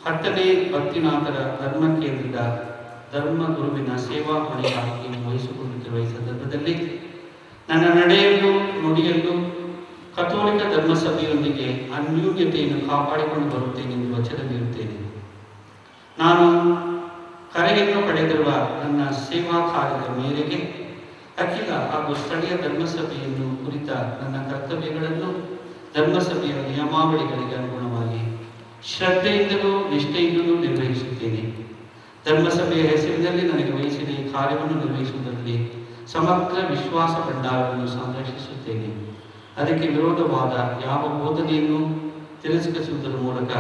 10ನೇ ಭಕ್ತಿನಾಥರ ಧರ್ಮ ಕೇಂದ್ರದ ಧರ್ಮ ಗುರುವಿನ ಸೇವಾ ಹೊಣೆಗಾರಿಕೆಯನ್ನು ವಹಿಸಿಕೊಳ್ಳುತ್ತಿರುವ ಈ ಸಂದರ್ಭದಲ್ಲಿ ನನ್ನ ನಡೆಯಲು ನುಡಿಯಲು ಕಥೋಲಿಕ ಧರ್ಮಸಭೆಯೊಂದಿಗೆ ಅನ್ಯೂನ್ಯತೆಯನ್ನು ಕಾಪಾಡಿಕೊಂಡು ಬರುತ್ತೇನೆ ಎಂದು ವಚನ ನೀಡುತ್ತೇನೆ. ನಾನು ಕರೆಯನ್ನು ಪಡೆದಿರುವ ನನ್ನ ಸೇವಾ ಕಾರ್ಯದ ಮೇರೆಗೆ ಅಖಿಲ ಹಾಗೂ ಸ್ಥಳೀಯ ಧರ್ಮಸಭೆಯನ್ನು ಕುರಿತ ನನ್ನ ಕರ್ತವ್ಯಗಳನ್ನು ಧರ್ಮಸಭೆಯ ನಿಯಮಾವಳಿಗಳಿಗೆ ಅನುಗುಣವಾಗಿ ಶ್ರದ್ಧೆಯಿಂದಲೂ ನಿಷ್ಠೆಯಿಂದಲೂ ನಿರ್ವಹಿಸುತ್ತೇನೆ. ಧರ್ಮಸಭೆಯ ಹೆಸರಿನಲ್ಲಿ ನನಗೆ ವಹಿಸಿದ ಈ ಕಾರ್ಯವನ್ನು ನಿರ್ವಹಿಸುವುದರಲ್ಲಿ ಸಮಗ್ರ ವಿಶ್ವಾಸ ಭಂಡಾರವನ್ನು ಸಂರಕ್ಷಿಸುತ್ತೇನೆ. ಅದಕ್ಕೆ ವಿರೋಧವಾದ ಯಾವ ಬೋಧನೆಯನ್ನು ತಿರಸ್ಕರಿಸುವುದರ ಮೂಲಕ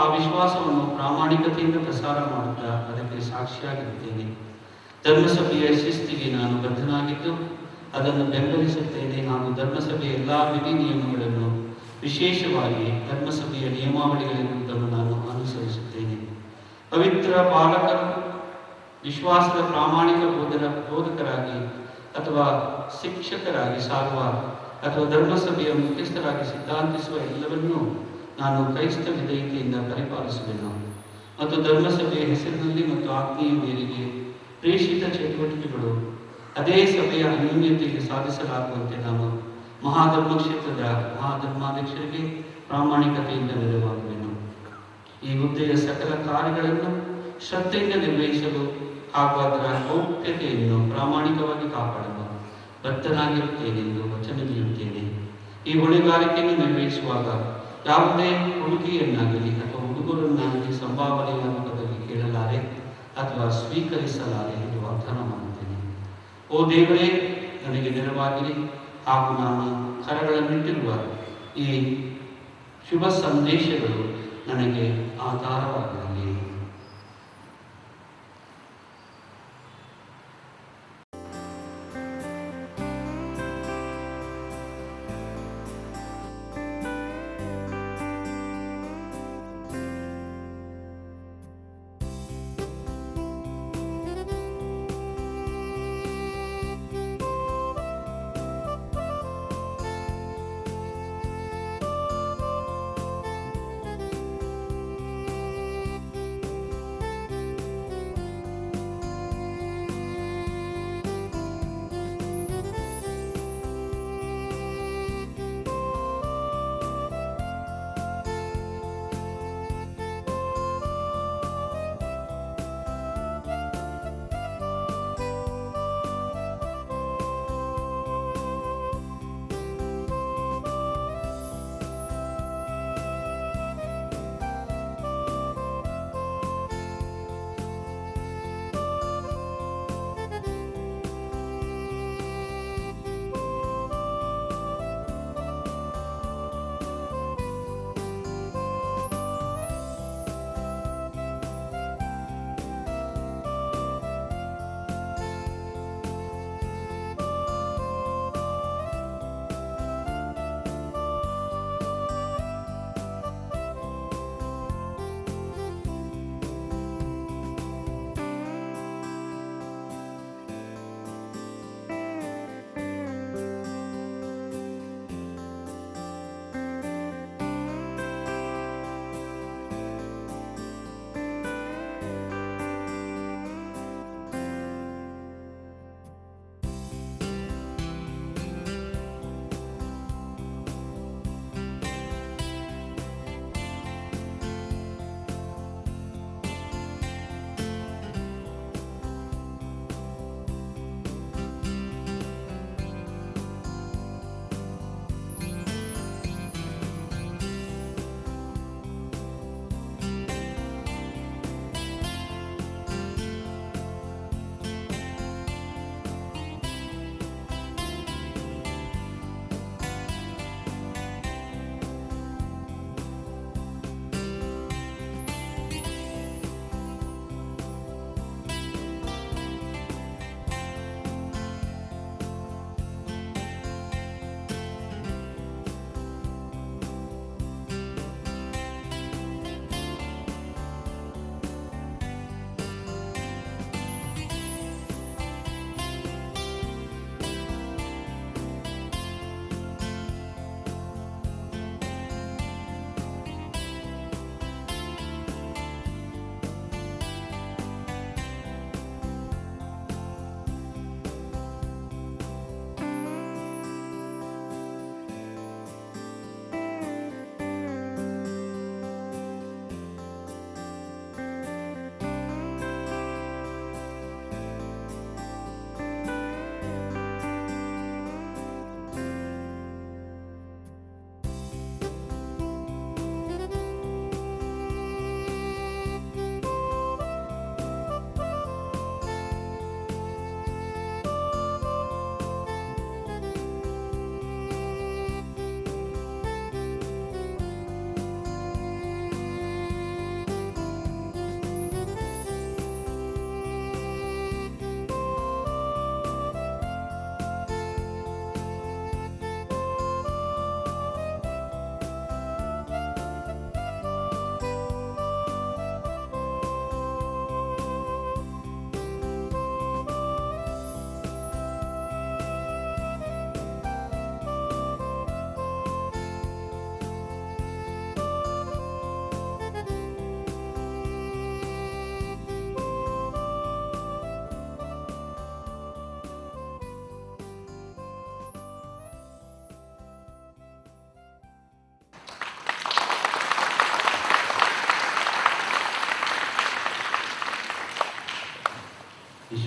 ಆ ವಿಶ್ವಾಸವನ್ನು ಪ್ರಾಮಾಣಿಕತೆಯಿಂದ ಪ್ರಸಾರ ಮಾಡುತ್ತಾ ಅದಕ್ಕೆ ಸಾಕ್ಷಿಯಾಗಿರುತ್ತೇನೆ. ಧರ್ಮಸಭೆಯ ಶಿಸ್ತಿಗೆ ನಾನು ಬದ್ಧನಾಗಿದ್ದು ಅದನ್ನು ಬೆಂಬಲಿಸುತ್ತೇನೆ ಹಾಗೂ ಧರ್ಮಸಭೆಯ ಎಲ್ಲ ವಿಧಿ ನಿಯಮಗಳನ್ನು ವಿಶೇಷವಾಗಿ ಧರ್ಮಸಭೆಯ ನಿಯಮಾವಳಿಗಳಿರುವುದನ್ನು ನಾನು ಅನುಸರಿಸುತ್ತೇನೆ. ಪವಿತ್ರ ಪಾಲಕರು ವಿಶ್ವಾಸದ ಪ್ರಾಮಾಣಿಕ ಬೋಧಕರಾಗಿ ಅಥವಾ ಶಿಕ್ಷಕರಾಗಿ ಸಾರುವ ಅಥವಾ ಧರ್ಮಸಭೆಯ ಮುಖ್ಯಸ್ಥರಾಗಿ ಸಿದ್ಧಾಂತಿಸುವ ಎಲ್ಲವನ್ನೂ ನಾನು ಕ್ರೈಸ್ತ ವಿಧೇಯತೆಯಿಂದ ಪರಿಪಾಲಿಸುವೆನು ಮತ್ತು ಧರ್ಮಸಭೆಯ ಹೆಸರಿನಲ್ಲಿ ಮತ್ತು ಆಜ್ಞೆಯ ಮೇರೆಗೆ ಪ್ರೇಷಿತ ಚಟುವಟಿಕೆಗಳು ಅದೇ ಸಭೆಯ ಅನ್ಯೂನ್ಯತೆಗೆ ಸಾಧಿಸಲಾಗುವಂತೆ ನಾನು ಮಹಾಧರ್ಮಕ್ಷೇತ್ರದ ಮಹಾಧರ್ಮಾಧ್ಯಕ್ಷರಿಗೆ ಪ್ರಾಮಾಣಿಕತೆಯಿಂದ ನೆರವಾಗುವೆನು. ಈ ಹುದ್ದೆಯ ಸಕಲ ಕಾರ್ಯಗಳನ್ನು ಶ್ರದ್ಧೆಯಿಂದ ನಿರ್ವಹಿಸಲು ಹಾಗೂ ಅದರ ಗೌಪ್ಯತೆಯನ್ನು ಪ್ರಾಮಾಣಿಕವಾಗಿ ಕಾಪಾಡಲು ಬದ್ಧನಾಗಿರುತ್ತೇನೆಂದು ವಚನ ನೀಡುತ್ತೇನೆ. ಈ ಹೊಣೆಗಾರಿಕೆಯನ್ನು ನಿರ್ವಹಿಸುವಾಗ ಯಾವುದೇ ಹುಡುಗಿಯನ್ನಾಗಲಿ ಅಥವಾ ಹುಡುಗರನ್ನಾಗಲಿ ಸಂಭಾವನೆಯ ಮುಖದಲ್ಲಿ ಕೇಳಲಾರೆ ಅಥವಾ ಸ್ವೀಕರಿಸಲಾರೆ ಎಂದು ವಾಗ್ದಾನ ಮಾಡುತ್ತೇನೆ. ಓ ದೇವರೇ, ನನಗೆ ನೆರವಾಗಿರಿ ಹಾಗೂ ನಾನು ಕರಗಳನ್ನಿಟ್ಟಿರುವ ಈ ಶುಭ ಸಂದೇಶಗಳು ನನಗೆ ಆಧಾರವಾಗಿರಲಿ.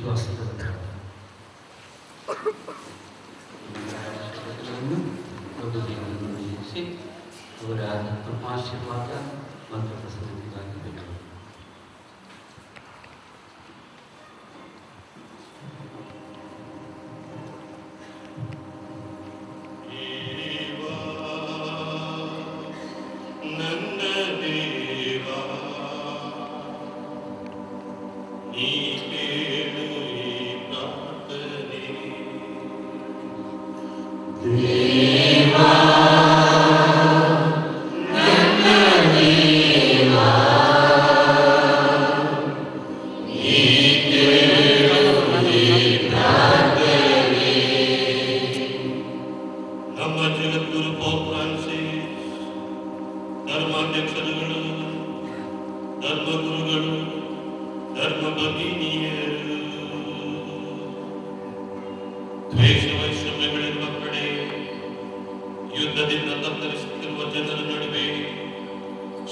ವಿಶ್ವಾಸದ ನಿಲ್ಲಿಸಿ ಅವರ ಕೃಪಾಶೀರ್ವಾದ ಮತ್ತು ಪ್ರಸನ್ನತೆಗಾಗಿ ಬೇಕು. ಧರ್ಮಾಧ್ಯಕ್ಷರುಗಳು, ಧರ್ಮಗುರುಗಳು, ಧರ್ಮ ಭಗಿನಿಯರು, ದ್ವೇಷ ವೈಷಮ್ಯಗಳಿರುವ ಕಡೆ ಯುದ್ಧದಿಂದ ತತ್ತರಿಸುತ್ತಿರುವ ಜನರ ನಡುವೆ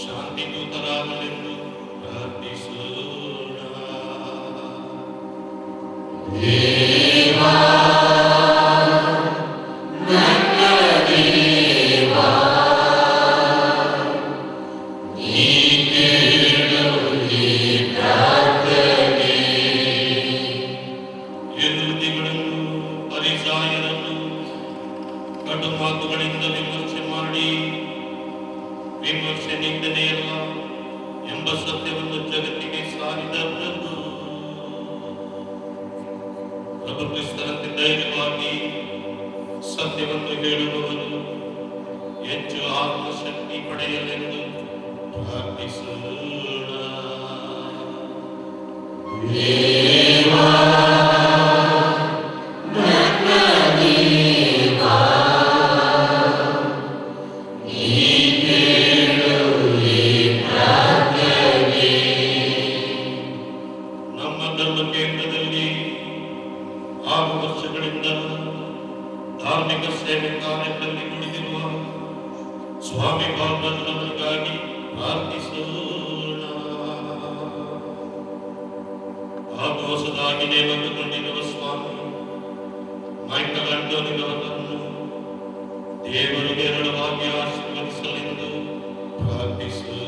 ಶಾಂತಿ ದೂತರಾಗಲೆಂದು ಪ್ರಾರ್ಥಿಸೋಣ. ಕಟು ಮಾತುಗಳಿಂದ ವಿಮರ್ಶೆ ಮಾಡಿ ವಿಮರ್ಶೆ ನಿಂದನೆಯಲ್ಲ ಎಂಬ ಸತ್ಯವನ್ನು ಜಗತ್ತಿಗೆ ಸಾರಿದ ಪ್ರಭು ಕ್ರಿಸ್ತರಂತೆ ಧೈರ್ಯವಾಗಿ ಸತ್ಯವನ್ನು ಹೇಳುವವರು ಹೆಚ್ಚು ಆತ್ಮಶಕ್ತಿ ಪಡೆಯಲೆಂದು ಪ್ರಾರ್ಥಿಸೋಣ. ಧಾರ್ಮಿಕ ಸೇವೆ ಕಾರ್ಯಗಳಲ್ಲಿ ನುಡಿದಿರುವ ಸ್ವಾಮಿ ಬಾಲರಾಜರವರಿಗಾಗಿ ಪ್ರಾರ್ಥಿಸೋಣ. ಹಾಗೂ ಹೊಸದಾಗಿ ನೇಮಕಗೊಂಡಿರುವ ಸ್ವಾಮಿ ಮೈಕಲ್ ಆಂಟೋನಿರವರನ್ನು ದೇವರು ಹೇರಳವಾಗಿ ಆಶೀರ್ವದಿಸಲೆಂದು ಪ್ರಾರ್ಥಿಸೋಣ.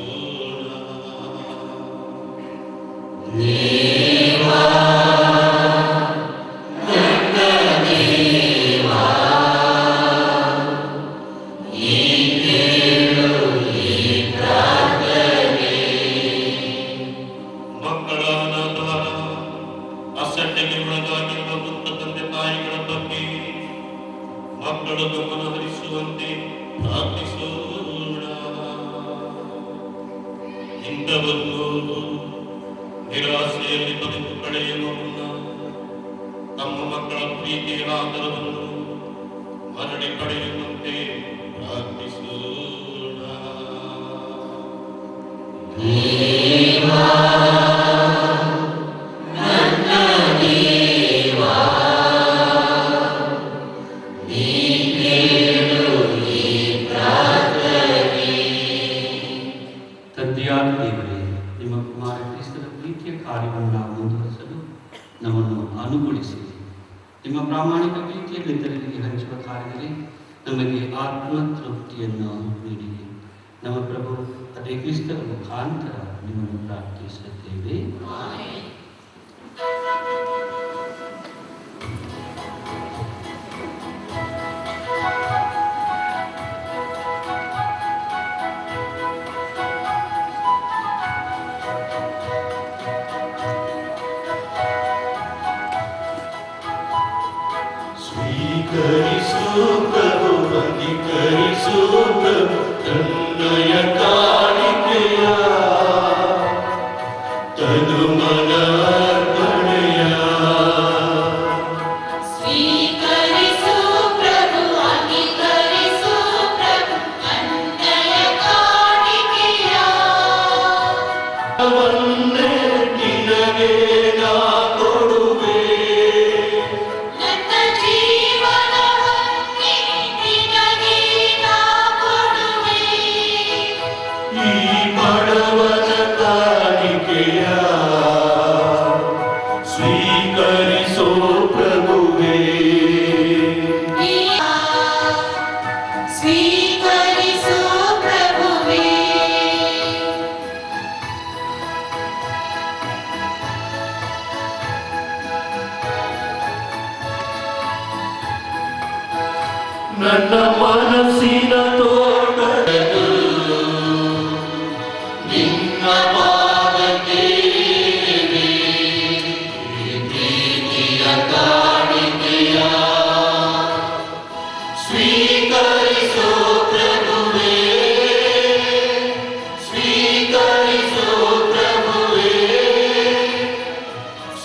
ಮಕ್ಕಳು ಗಮನ ಹರಿಸುವಂತೆ ಪ್ರಾರ್ಥಿಸೋಣ. ಇಂಥವನ್ನು ನಿರಾಸೆಯಲ್ಲಿ ಬದುಕು ಕಳೆಯುವ ಮುನ್ನ ತಮ್ಮ ಮಕ್ಕಳ ಪ್ರೀತಿಯ ಆದರವನ್ನು ಮರಳಿ ಪಡೆಯುವಂತೆ ಪ್ರಾರ್ಥಿಸೋಣ. ತಂದೆಯಾದ ದೇವರೇ, ನಿಮ್ಮ ಕುಮಾರ ಕ್ರಿಸ್ತನ ಪ್ರೀತಿಯ ಕಾರ್ಯವನ್ನು ನಾವು ಮುಂದುವರಿಸಲು ನಮ್ಮನ್ನು ಅನುಕೂಲಿಸಿ ನಿಮ್ಮ ಪ್ರಾಮಾಣಿಕ ಪ್ರೀತಿಯನ್ನು ಇತರರಿಗೆ ಹಂಚುವ ಕಾರ್ಯದಲ್ಲಿ ನಮಗೆ ಆತ್ಮ ತೃಪ್ತಿಯನ್ನು ನೀಡಿ ನಮ್ಮ ಪ್ರಭು ಅದೇ ಕ್ರಿಸ್ತರ ಮುಖಾಂತರ ನಿಮ್ಮನ್ನು ಪ್ರಾರ್ಥಿಸುತ್ತೇವೆ. ಸ್ವೀಕರಿಸು ಪ್ರಭು, ಅಂಗೀಕರಿಸು ಪ್ರಭು ತನ್ನಯ ಕಾಣಿಕೆಯ ತನುಮನ ಅರ್ಪಣೆಯ. ಸ್ವೀಕರಿಸು ಪ್ರಭು, ಅಂಗೀಕರಿಸು ಪ್ರಭು ತನ್ನಯ ಕಾಣಿಕೆಯ ಅವನ್ನೇ ನಿನಗೆ ನಾ ಕೊಡುವೆ. ಈ ಬಡವನ ಕಾಣಿಕೆಯ ಸ್ವೀಕರಿಸು ನನ್ನ ಮನಸ್ಸಿನ ತೋಟ ನಿನ್ನ ಪಾದಕ್ಕೆ ಪ್ರೀತಿಯ ಕಾಣಿಕೆಯ ಸ್ವೀಕರಿಸೋ ಪ್ರಭುವೇ, ಸ್ವೀಕರಿಸೋ ಪ್ರಭುವೇ,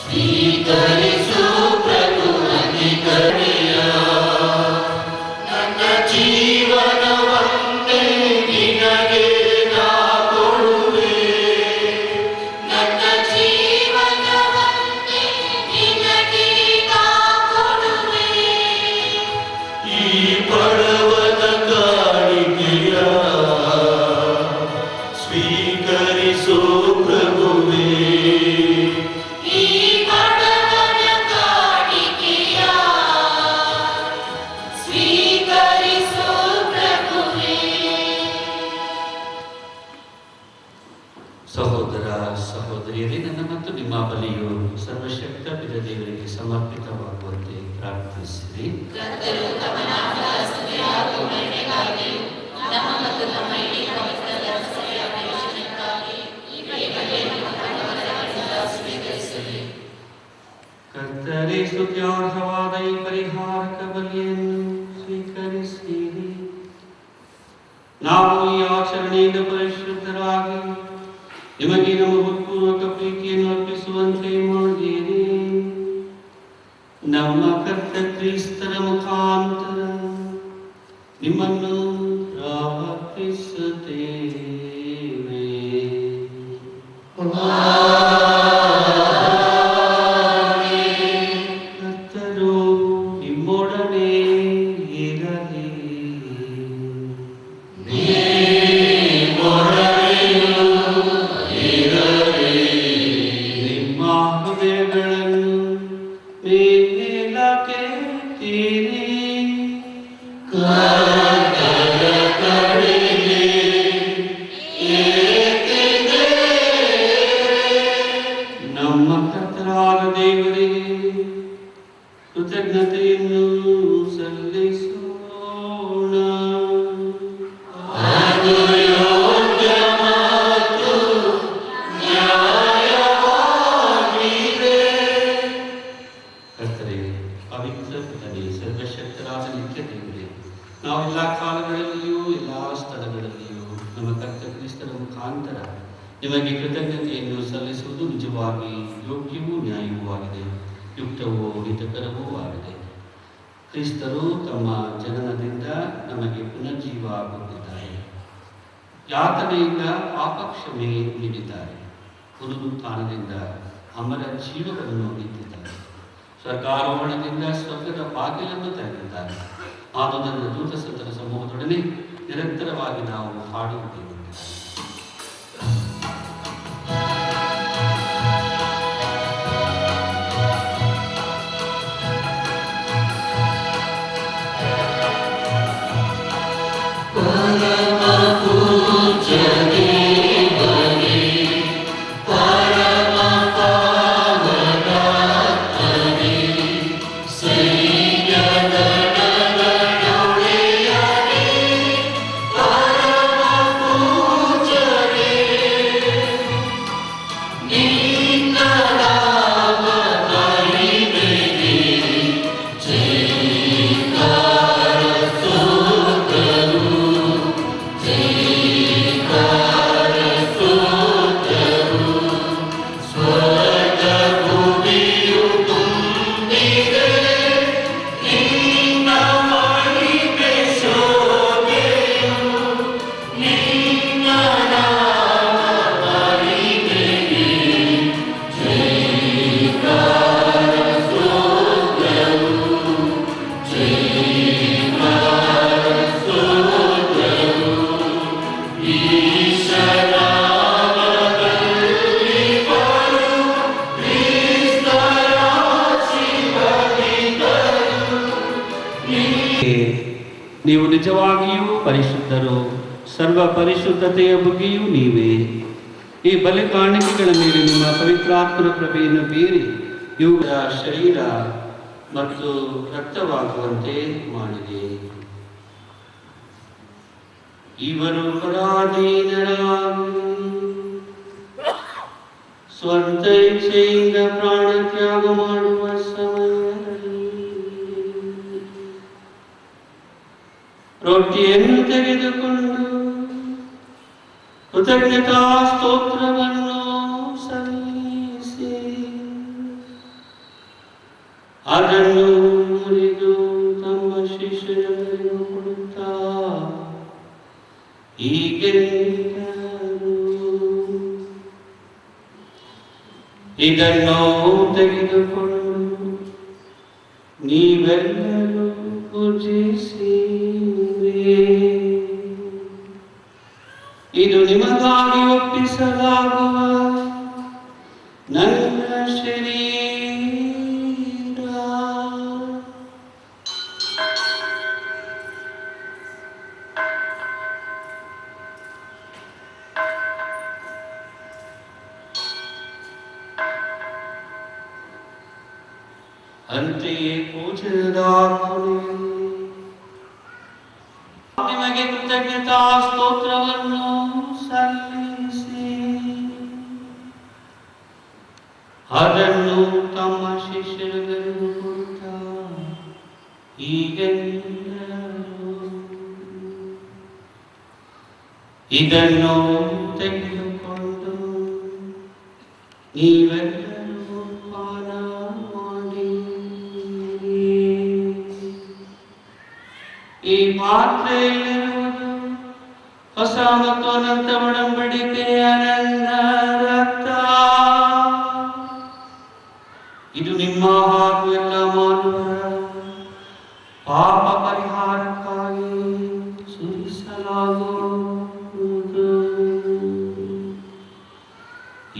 ಸ್ವೀಕರಿಸೋ ಪ್ರಭು ಅಂಗೀಕರಣೆಯ ನನ್ನ ಜೀವನವನ್ನೇ ನಿನಗೆ ನಾ ಕೊಡುವೆ, ನನ್ನ ಜೀವನವನ್ನೇ ನಿನಗೆ ನಾ ಕೊಡುವೆ. ಈ ಬಡವನ ಕಾಣಿಕೆಯ ಸ್ವೀಕರಿಸೋ ಪ್ರಭುವೇ, ಈ ಬಡವನ ಕಾಣಿಕೆಯ ಸ್ವೀಕರಿಸೋ ಪ್ರಭುವೇ. ಸಹೋದರ ಸಹೋದರಿಯರೇ, ನನ್ನ ಮತ್ತು ನಿಮ್ಮ ಬಲಿಯು ಸರ್ವಶಕ್ತ ಪಿತ ದೇವರಿಗೆ ಸಮರ್ಪಿತವಾಗುವಂತೆ ಪ್ರಾರ್ಥಿಸಿರಿ. ಕರ್ತರು ತಮ್ಮ ನಾಮದ ಸ್ತುತಿಯಾಗೂ ಮಹಿಮೆಗಾಗಿಯೂ ನಮ್ಮ ಮತ್ತು ನಮ್ಮ ಇಡೀ ಪವಿತ್ರ ಧರ್ಮಸಭೆಯ ಪ್ರಯೋಜನಕ್ಕಾಗಿ ಈ ಬಲಿಯನ್ನು ಭಗವಂತನಿಂದ ಸ್ವೀಕರಿಸಲಿ. ಕರ್ತರೇ, ಸ್ತುತ್ಯಾರ್ಹವಾದ ಈ ಪರಿಹಾರಕ ಬಲಿಯನ್ನು ಸ್ವೀಕರಿಸಿರಿ. ನಾವು ಈ ಆಚರಣೆಯಿಂದ ಪರಿಶುದ್ಧರಾಗಿ ನಿಮಗೆ ನಮ್ಮ ಹೃತ್ಪೂರ್ವಕ ಪ್ರೀತಿಯನ್ನು ಅರ್ಪಿಸುವಂತೆ ಮಾಡಿರಿ. ನಮ್ಮ ಕರ್ತ ಕ್ರಿಸ್ತರ ಮುಖಾಂತರ ನಿಮ್ಮನ್ನು ಪ್ರಾರ್ಥಿಸುತ್ತೇವೆ. ಕರ್ತರು ನಿಮ್ಮೊಡನೆ ಇರಲಿ. ನಿಮ್ಮ ಹೃದಯಗಳನ್ನು ಮೇಲಕ್ಕೆತ್ತಿರಿ. ನಮ್ಮ ಕರ್ತರಾದ ದೇವರಿಗೆ ಕೃತಜ್ಞತೆಯನ್ನು ಸಲ್ಲಿಸೋಣ. ಕರ್ತರೇ, ಪವಿತ್ರ ಪಿತನೇ, ಸರ್ವಶಕ್ತರಾದ ನಿತ್ಯ ದೇವರೇ, ನಾವು ಎಲ್ಲ ಕಾಲಗಳಲ್ಲಿಯೂ ಎಲ್ಲ ಸ್ಥಳಗಳಲ್ಲಿಯೂ ನಮ್ಮ ಕರ್ತ ಕ್ರಿಸ್ತರ ಮುಖಾಂತರ ನಿಮಗೆ ಕೃತಜ್ಞತೆಯನ್ನು ಸಲ್ಲಿಸುವುದು ನಿಜವಾಗಿ ಯೋಗ್ಯವೂ ನ್ಯಾಯವೂ ಆಗಿದೆ, ಯುಕ್ತವೂ ಹಿತಕರವೂ ಆಗಿದೆ. ಕ್ರಿಸ್ತರು ತಮ್ಮ ಜನನದಿಂದ ನಮಗೆ ಪುನರ್ಜೀವ ಕೊಟ್ಟಿದ್ದಾರೆ, ಯಾತನೆಯಿಂದ ಪಾಪಕ್ಷಮೆ ನೀಡಿದ್ದಾರೆ, ಪುನರುತ್ಥಾನದಿಂದ ಅಮರ ಜೀವವನ್ನು ನೀಡಿದ್ದಾರೆ, ಸ್ವರ್ಗಾರೋಹಣದಿಂದ ಸ್ವರ್ಗದ ಬಾಗಿಲನ್ನು ತೆರೆದಿದ್ದಾರೆ. ಆದುದನ್ನು ದೂತ ಸಂತರ ಸಮೂಹದೊಡನೆ ನಿರಂತರವಾಗಿ ನಾವು ಹಾಡುತ್ತೇವೆ. ನೀವು ನಿಜವಾಗಿಯೂ ಪರಿಶುದ್ಧರು, ಸರ್ವ ಪರಿಶುದ್ಧತೆಯ ಬಗ್ಗೆಯೂ ನೀವೇ. ಈ ಬಲಿ ಕಾಣಿಕೆಗಳ ಮೇಲೆ ನಿಮ್ಮ ಪವಿತ್ರಾತ್ಮನ ಕೃಪೆಯನ್ನು ಬೀರಿ ಇವುಗಳ ಶರೀರ ಮತ್ತು ರಕ್ತವಾಗುವಂತೆ ಮಾಡಿದೆ. ಇವರು ಪರಾಧೀನರಾಗಿ ಸ್ವಂತ ಇಚ್ಛೆಯಿಂದ ಪ್ರಾಣ ತ್ಯಾಗ ಮಾಡುವ ಸಮಯದಲ್ಲಿ ರೊಟ್ಟಿಯನ್ನು ತೆಗೆದುಕೊಂಡು ಕೃತಜ್ಞತಾ ಸ್ತೋತ್ರವನ್ನು ಸಲ್ಲಿಸಿ ಅದನ್ನು ಮುರಿದು ತಮ್ಮ ಶಿಷ್ಯರಿಗೆ ಕೊಡುತ್ತಾ ಹೀಗೆಂದರು, ಇದನ್ನು ತೆಗೆದುಕೊಂಡು ನೀವೆಲ್ಲರೂ ಭುಜಿಸಿರಿ. ಇದು ನಿಮಗಾಗಿ ಒಪ್ಪಿಸಲಾಗುವ ನನ್ನ ಶರೀರ. ಅಂತೆಯೇ ಪೂಜನದ ಕೊನೆಯಲ್ಲಿ ನಿಮಗೆ ಕೃತಜ್ಞತಾ ಸ್ತೋತ್ರವನ್ನು ಸಲ್ಲಿಸಿ ಅದನ್ನು ತಮ್ಮ ಶಿಷ್ಯರಿಗೂ ಕೊಡುತ್ತಾ ಹೀಗೆಂದರು, ಇದನ್ನು ತೆಗೆದುಕೊಂಡು ನೀವೆಲ್ಲರೂ ಪಾನ ಮಾಡಿ. ಈ ಪಾತ್ರೆಯಲ್ಲಿರುವುದು ಹೊಸ ಮತ್ತು ಅನಂತ ಒಡಂಬಡಿಕೆಯ ನನ್ನ ರಕ್ತ. ಇದು ನಿಮ್ಮ ಹಾಗೂ ಎಲ್ಲ ಮಾನವರ ಪಾಪ ಪರಿಹಾರಕ್ಕಾಗಿ ಸುರಿಸಲಾಗುವುದು.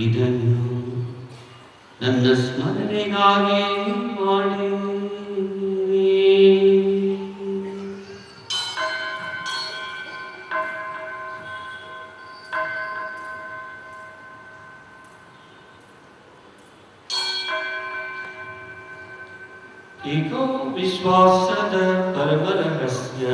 ಇದನ್ನು ನನ್ನ ಸ್ಮರಣೆಗಾಗಿ ಮಾಡಿ. ಏಕೋ ವಿಶ್ವಾಸದ ಪರಮ ರಹಸ್ಯ.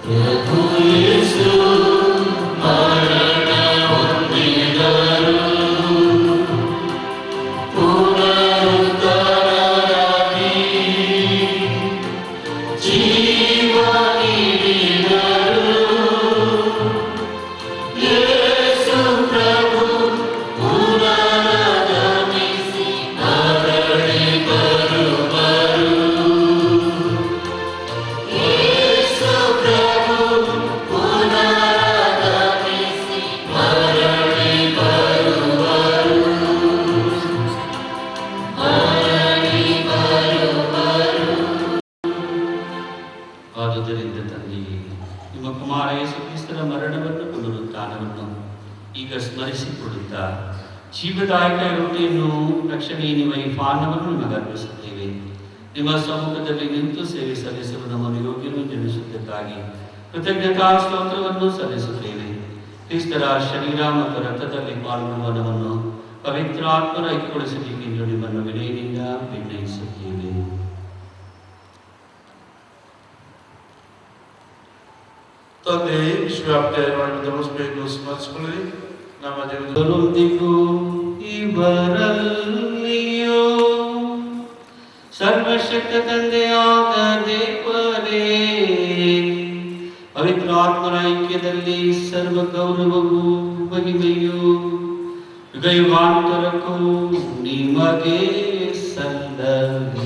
ಪ್ರಭು ಯೇಸು ಮರಣ ಹೊಂದಿದರು, ಪುನರುತ್ಥಾನರಾಗಿ ಜೀವ ನೀಡಿದರು. ಯೇಸು ಪ್ರಭು ಪುನರಾಗಮಿಸಿ ಮರಳಿ ಬರುವರು. ಯೇಸು ಪ್ರಭು ಪುನರಾಗಮಿಸಿ ಮರಳಿ ಬರುವರು. ಮರಳಿ ಬರುವರು. ಆದುದರಿಂದ ತಂದೆಯೇ, ನಿಮ್ಮ ಕುಮಾರ ಯೇಸು ಕ್ರಿಸ್ತರ ಮರಣವನ್ನು ಪುನರುತ್ಥಾನವನ್ನು ಈಗ ಸ್ಮರಿಸಿಕೊಳ್ಳುತ್ತಾ ಜೀವದಾಯಕ ರೊಟ್ಟಿಯನ್ನು ರಕ್ಷಣೆ ಎನ್ನುವ ಈ ಪಾನವನ್ನು ನಿಮಗೆ ಅರ್ಪಿಸುತ್ತೇವೆ. ನಿಮ್ಮ ಸಮ್ಮುಖದಲ್ಲಿ ನಿಂತು ಸೇವೆ ಸಲ್ಲಿಸಲು ನಮ್ಮನ್ನು ಯೋಗ್ಯನು ಜನಿಸುವುದಕ್ಕಾಗಿ ಕೃತಜ್ಞತಾ ಸ್ತೋತ್ರವನ್ನು ಸಲ್ಲಿಸುತ್ತೇವೆ. ಕ್ರಿಸ್ತರ ಶರೀರ ಮತ್ತು ರಕ್ತದಲ್ಲಿ ಪಾಲ್ಗೊಳ್ಳುವ ನಮ್ಮನ್ನು ಪವಿತ್ರಾತ್ಮರ ಐಕ್ಯಗೊಳಿಸಬೇಕೆಂದು ನಿಮ್ಮನ್ನು ವಿನಯದಿಂದ ವಿನಯಿಸುತ್ತೇವೆ. ತಂದೆ ವಿಶ್ವವ್ಯಾಪ್ತಿಯಾಗಿ ಧರ್ಮಸ್ಬೇಕು ಸ್ಮರಿಸಿಕೊಳ್ಳಿ. ನಮ್ಮ ಜೀವನದಲ್ಲಿ ಇವರೊಂದಿಗೂ ಇವರಲ್ಲಿಯೂ ಸರ್ವಶಕ್ತ ತಂದೆಯಾದ ದೇವರೇ, ಪವಿತ್ರಾತ್ಮರ ಐಕ್ಯದಲ್ಲಿ ಸರ್ವ ಗೌರವವೂ ಮಹಿಮೆಯೂ ಯುಗ ಯುಗಾಂತರಕ್ಕೂ ನಿಮಗೆ ಸಲ್ಲಲಿ.